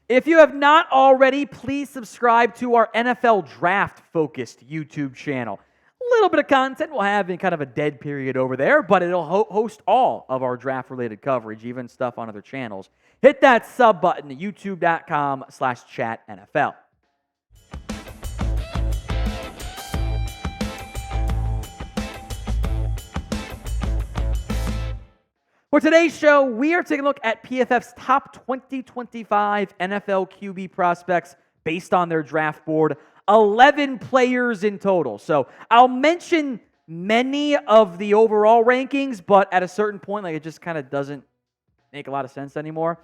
If you have not already, please subscribe to our NFL draft-focused YouTube channel. A little bit of content we'll have in kind of a dead period over there, but it'll host all of our draft-related coverage, even stuff on other channels. Hit that sub button at youtube.com/chatnfl. For today's show, we are taking a look at PFF's top 2025 NFL QB prospects based on their draft board. 11 players in total. So I'll mention many of the overall rankings, but at a certain point, it just kind of doesn't make a lot of sense anymore.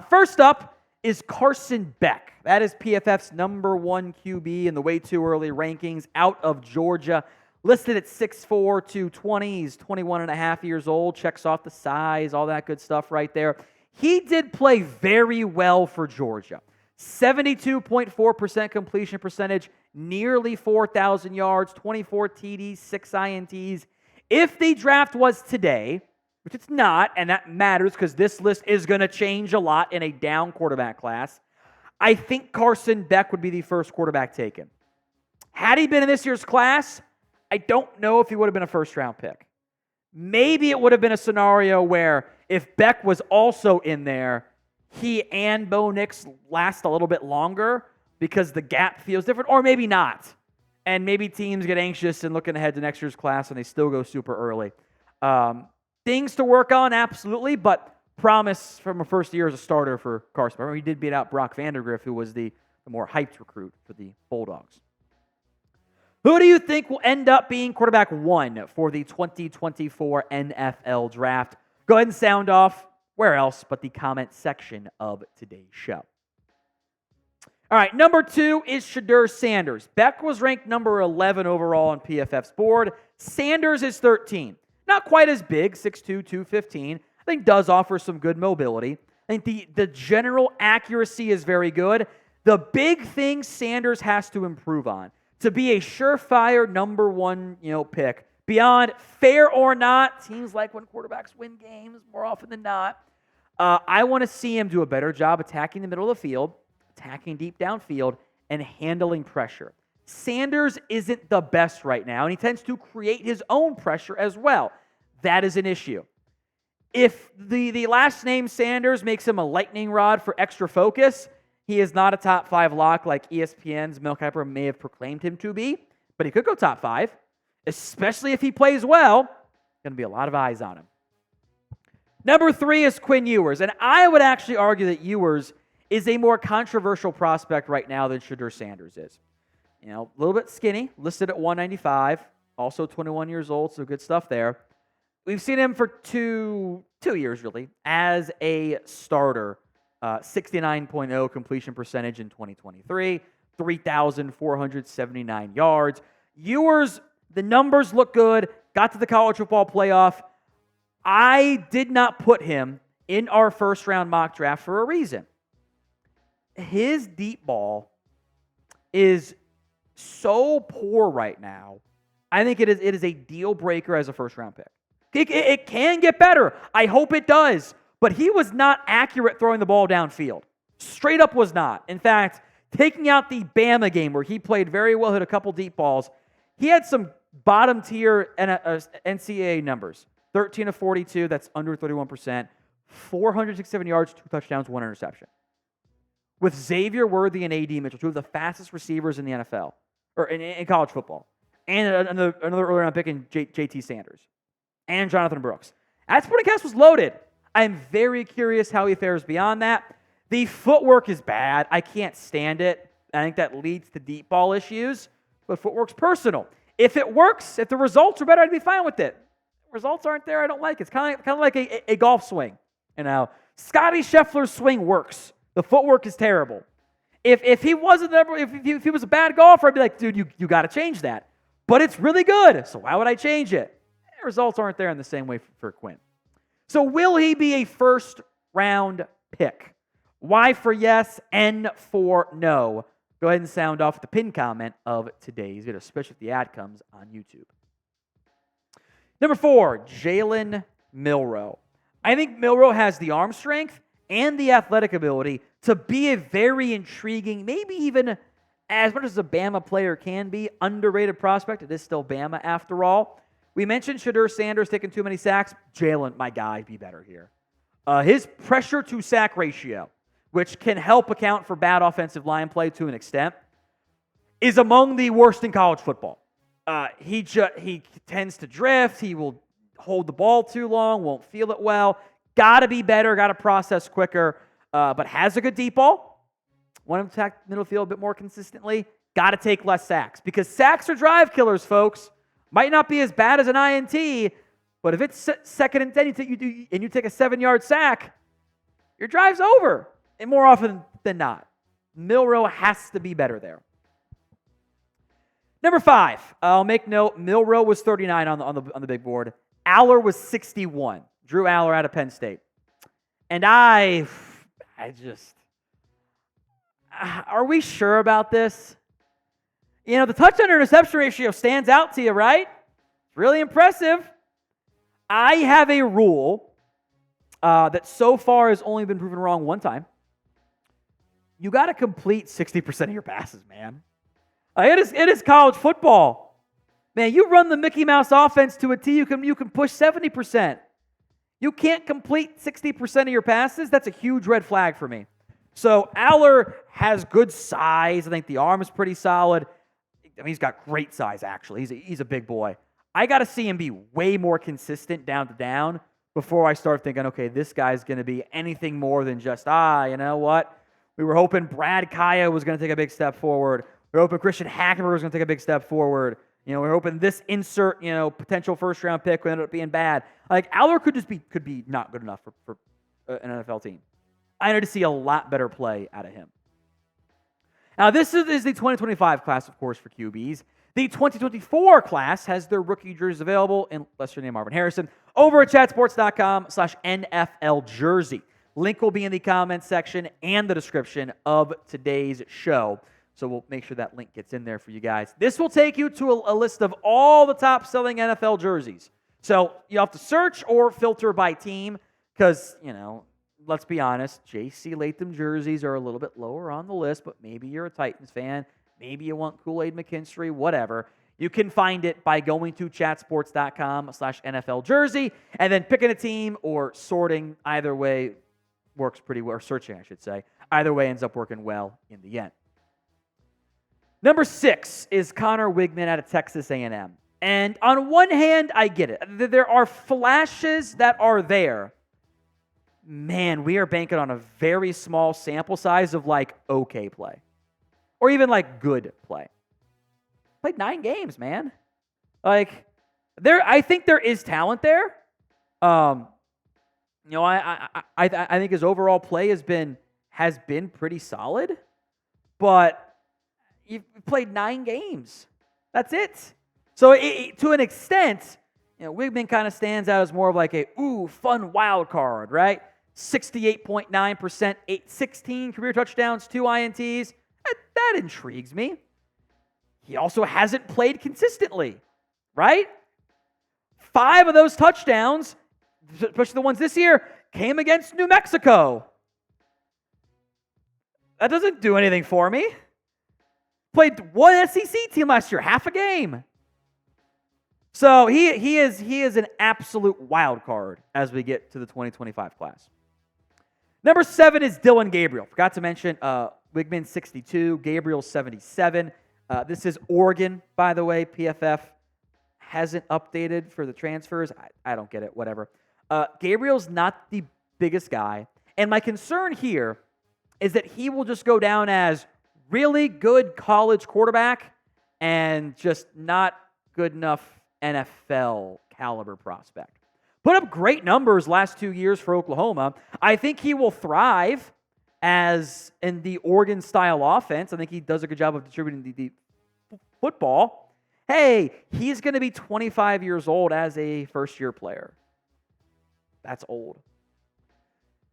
First up is Carson Beck. That is PFF's number 1 QB in the way too early rankings out of Georgia. Listed at 6'4", 220. He's 21 and a half years old. Checks off the size, all that good stuff right there. He did play very well for Georgia. 72.4% completion percentage, nearly 4,000 yards, 24 TDs, 6 INTs. If the draft was today, which it's not, and that matters because this list is going to change a lot in a down quarterback class, I think Carson Beck would be the first quarterback taken. Had he been in this year's class, I don't know if he would have been a first-round pick. Maybe it would have been a scenario where if Beck was also in there, he and Bo Nix last a little bit longer because the gap feels different, or maybe not. And maybe teams get anxious and looking ahead to next year's class and they still go super early. Things to work on, absolutely, but promise from a first year as a starter for Carson. Remember, he did beat out Brock Vandagriff, who was the more hyped recruit for the Bulldogs. Who do you think will end up being quarterback 1 for the 2024 NFL Draft? Go ahead and sound off. Where else but the comment section of today's show. All right, number 2 is Shedeur Sanders. Beck was ranked number 11 overall on PFF's board. Sanders is 13. Not quite as big, 6'2", 215. I think does offer some good mobility. I think the general accuracy is very good. The big thing Sanders has to improve on to be a surefire number 1, pick. Beyond fair or not, seems like when quarterbacks win games more often than not. I want to see him do a better job attacking the middle of the field, attacking deep downfield, and handling pressure. Sanders isn't the best right now, and he tends to create his own pressure as well. That is an issue. If the last name Sanders makes him a lightning rod for extra focus, he is not a top 5 lock like ESPN's Mel Kiper may have proclaimed him to be, but he could go top 5, especially if he plays well. Going to be a lot of eyes on him. Number 3 is Quinn Ewers, and I would actually argue that Ewers is a more controversial prospect right now than Shedeur Sanders is. A little bit skinny, listed at 195, also 21 years old, so good stuff there. We've seen him for two years, really, as a starter. 69.0 completion percentage in 2023, 3,479 yards. Ewers, the numbers look good, got to the college football playoff. I did not put him in our first-round mock draft for a reason. His deep ball is so poor right now. I think it is a deal breaker as a first-round pick. It can get better. I hope it does. But he was not accurate throwing the ball downfield. Straight up was not. In fact, taking out the Bama game where he played very well, hit a couple deep balls, he had some bottom-tier NCAA numbers. 13 of 42, that's under 31%. 467 yards, 2 touchdowns, 1 interception. With Xavier Worthy and A.D. Mitchell, 2 of the fastest receivers in the NFL, or in college football. And another early-round pick in J.T. Sanders. And Jonathan Brooks. That supporting cast was loaded. I'm very curious how he fares beyond that. The footwork is bad. I can't stand it. I think that leads to deep ball issues, but footwork's personal. If it works, if the results are better, I'd be fine with it. Results aren't there, I don't like it. It's kind of like a golf swing. Scotty Scheffler's swing works. The footwork is terrible. If he wasn't there, if he was a bad golfer, I'd be like, dude, you got to change that. But it's really good, so why would I change it? Results aren't there in the same way for Quinn. So will he be a first-round pick? Y for yes, N for no. Go ahead and sound off the pinned comment of today's video, especially if the ad comes on YouTube. Number 4, Jalen Milroe. I think Milroe has the arm strength and the athletic ability to be a very intriguing, maybe even as much as a Bama player can be, underrated prospect. It is still Bama after all. We mentioned Shedeur Sanders taking too many sacks. Jalen, my guy, be better here. His pressure to sack ratio, which can help account for bad offensive line play to an extent, is among the worst in college football. He tends to drift. He will hold the ball too long, won't feel it well. Got to be better, got to process quicker, but has a good deep ball. Want to attack middle field a bit more consistently. Got to take less sacks because sacks are drive killers, folks. Might not be as bad as an INT, but if it's second and 10 and you take a 7-yard sack, your drive's over. And more often than not, Milroe has to be better there. Number 5, I'll make note, Milroe was 39 on the big board. Allar was 61. Drew Allar out of Penn State. And I just, are we sure about this? You know, the touchdown to interception ratio stands out to you, right? It's really impressive. I have a rule that so far has only been proven wrong one time. You got to complete 60% of your passes, man. It is college football. Man, you run the Mickey Mouse offense to a T, you can push 70%. You can't complete 60% of your passes. That's a huge red flag for me. So Allar has good size. I think the arm is pretty solid. I mean, he's got great size, actually. He's a big boy. I got to see him be way more consistent down to down before I start thinking, okay, this guy's going to be anything more than just, you know what? We were hoping Brad Kaya was going to take a big step forward. We were hoping Christian Hackenberg was going to take a big step forward. You know, we're hoping this insert, potential first-round pick would end up being bad. Like, Allar could be not good enough for an NFL team. I need to see a lot better play out of him. Now, this is the 2025 class, of course, for QBs. The 2024 class has their rookie jerseys available, unless your name Marvin Harrison, over at chatsports.com/NFL jersey. Link will be in the comments section and the description of today's show. So we'll make sure that link gets in there for you guys. This will take you to a list of all the top-selling NFL jerseys. So you have to search or filter by team because, let's be honest, J.C. Latham jerseys are a little bit lower on the list, but maybe you're a Titans fan. Maybe you want Kool-Aid McKinstry, whatever. You can find it by going to chatsports.com/NFL jersey and then picking a team or sorting. Either way works pretty well, or searching, I should say. Either way ends up working well in the end. Number 6 is Connor Wigman out of Texas A&M. And on one hand, I get it. There are flashes that are there. Man, we are banking on a very small sample size of okay play. Or even good play. Played 9 games, man. I think there is talent there. I think his overall play has been pretty solid. But you've played 9 games. That's it. So to an extent, Wigman kind of stands out as more of a fun wild card, right? 68.9%, 16 career touchdowns, 2 INTs. That intrigues me. He also hasn't played consistently, right? 5 of those touchdowns, especially the ones this year, came against New Mexico. That doesn't do anything for me. Played one SEC team last year, half a game. So he is an absolute wild card as we get to the 2025 class. Number 7 is Dillon Gabriel. Forgot to mention Wigman 62, Gabriel 77. This is Oregon, by the way. PFF hasn't updated for the transfers. I don't get it, whatever. Gabriel's not the biggest guy. And my concern here is that he will just go down as really good college quarterback and just not good enough NFL caliber prospect. Put up great numbers last 2 years for Oklahoma. I think he will thrive as in the Oregon-style offense. I think he does a good job of distributing the football. Hey, he's going to be 25 years old as a first-year player. That's old.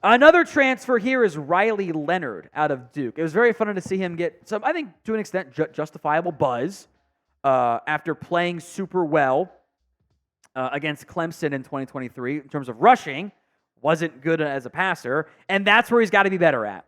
Another transfer here is Riley Leonard out of Duke. It was very fun to see him get some, I think, to an extent, justifiable buzz after playing super well against Clemson in 2023 in terms of rushing. wasn't good as a passer, and that's where he's got to be better at.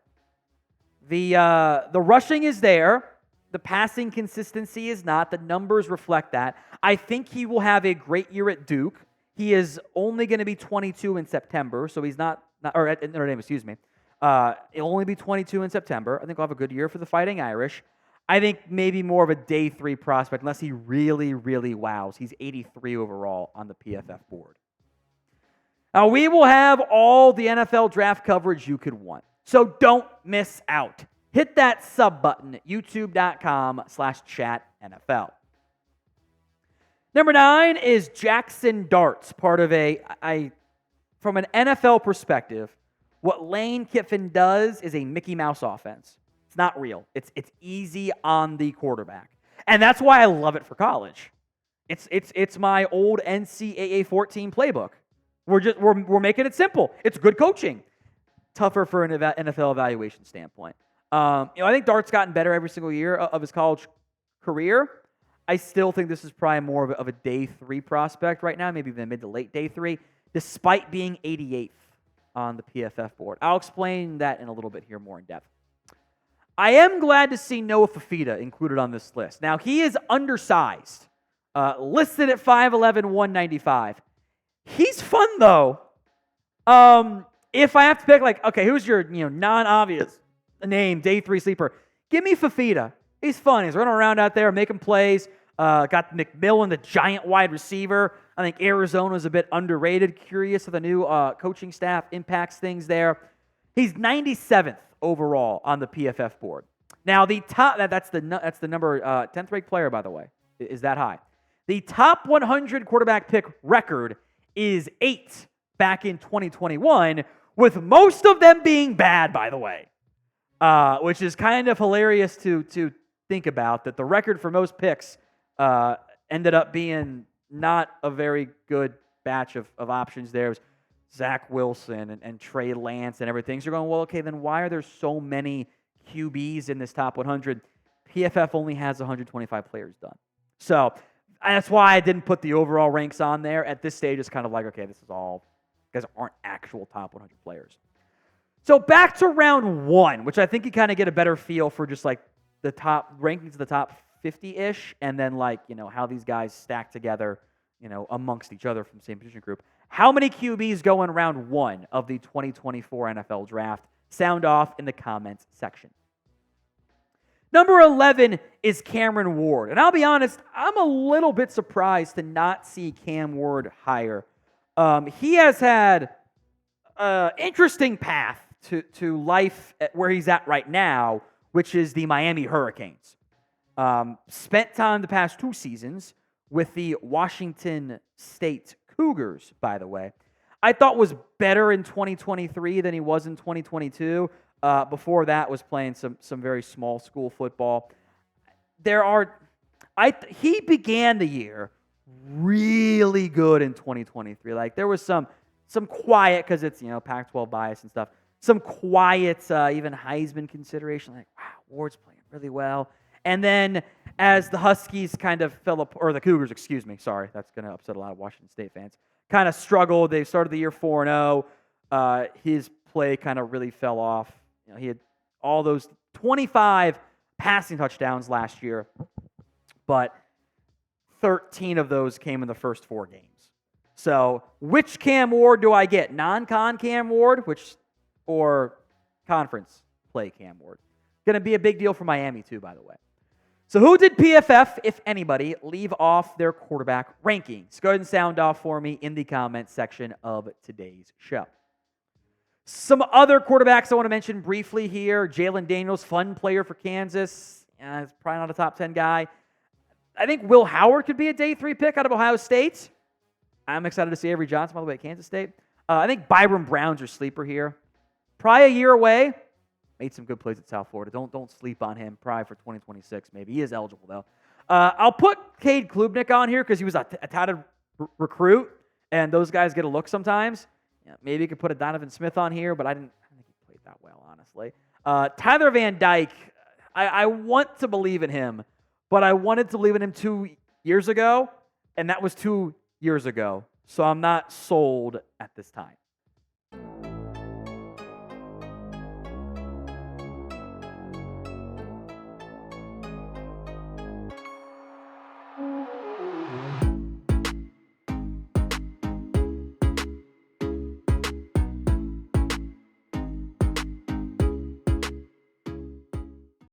The rushing is there. The passing consistency is not. The numbers reflect that. I think he will have a great year at Duke. He is only going to be 22 in September, so he's not or at Notre Dame, excuse me. He'll only be 22 in September. I think he'll have a good year for the Fighting Irish. I think maybe more of a day 3 prospect, unless he really, really wows. He's 83 overall on the PFF board. Now, we will have all the NFL draft coverage you could want, so don't miss out. Hit that sub button at youtube.com/chatNFL. Number 9 is Jaxson Dart, part of from an NFL perspective, what Lane Kiffin does is a Mickey Mouse offense. It's not real. It's easy on the quarterback. And that's why I love it for college. It's my old NCAA 14 playbook. We're making it simple. It's good coaching. Tougher for an NFL evaluation standpoint. I think Dart's gotten better every single year of his college career. I still think this is probably more of a day 3 prospect right now, maybe even mid to late day 3, despite being 88th on the PFF board. I'll explain that in a little bit here more in depth. I am glad to see Noah Fifita included on this list. Now, he is undersized, listed at 5'11", 195. He's fun, though. If I have to pick, okay, who's your non-obvious name, day 3 sleeper? Give me Fifita. He's fun. He's running around out there making plays. Got McMillan, the giant wide receiver. I think Arizona's a bit underrated. Curious if the new coaching staff impacts things there. He's 97th overall on the PFF board. Now, the top that's the number 10th ranked player, by the way, is that high. The top 100 quarterback pick record is 8 back in 2021, with most of them being bad, by the way, which is kind of hilarious to think about, that the record for most picks ended up being not a very good batch of options there. It was Zach Wilson and Trey Lance and everything. So you're going, well, okay, then why are there so many QBs in this top 100? PFF only has 125 players done. So that's why I didn't put the overall ranks on there. At this stage, it's kind of like, okay, this is all, guys aren't actual top 100 players. So back to round 1, which I think you kind of get a better feel for just like the top rankings of the top 50-ish, and then how these guys stack together, amongst each other from the same position group. How many QBs go in round 1 of the 2024 NFL Draft? Sound off in the comments section. Number 11 is Cameron Ward. And I'll be honest, I'm a little bit surprised to not see Cam Ward higher. He has had an interesting path to life at where he's at right now, which is the Miami Hurricanes. Spent time the past 2 seasons with the Washington State Cougars, by the way. I thought was better in 2023 than he was in 2022. Before that was playing some very small school football. He began the year really good in 2023. There was some quiet, because it's Pac-12 bias and stuff. Some quiet, even Heisman consideration. Wow, Ward's playing really well. And then as the Huskies kind of fell apart, or the Cougars, excuse me, sorry, that's going to upset a lot of Washington State fans, kind of struggled. They started the year 4-0. His play kind of really fell off. He had all those 25 passing touchdowns last year, but 13 of those came in the first 4 games. So which Cam Ward do I get? Non-con Cam Ward, or conference play Cam Ward? Going to be a big deal for Miami too, by the way. So who did PFF, if anybody, leave off their quarterback rankings? Go ahead and sound off for me in the comments section of today's show. Some other quarterbacks I want to mention briefly here. Jalen Daniels, fun player for Kansas. He's probably not a top 10 guy. I think Will Howard could be a day 3 pick out of Ohio State. I'm excited to see Avery Johnson, by the way, at Kansas State. I think Byron Brown's your sleeper here. Probably a year away. Made some good plays at South Florida. Don't sleep on him. Probably for 2026, maybe. He is eligible, though. I'll put Cade Klubnik on here because he was a touted recruit, and those guys get a look sometimes. Maybe you could put a Donovan Smith on here, but I don't think he played that well, honestly. Tyler Van Dyke, I want to believe in him, but I wanted to believe in him 2 years ago, and that was 2 years ago. So I'm not sold at this time.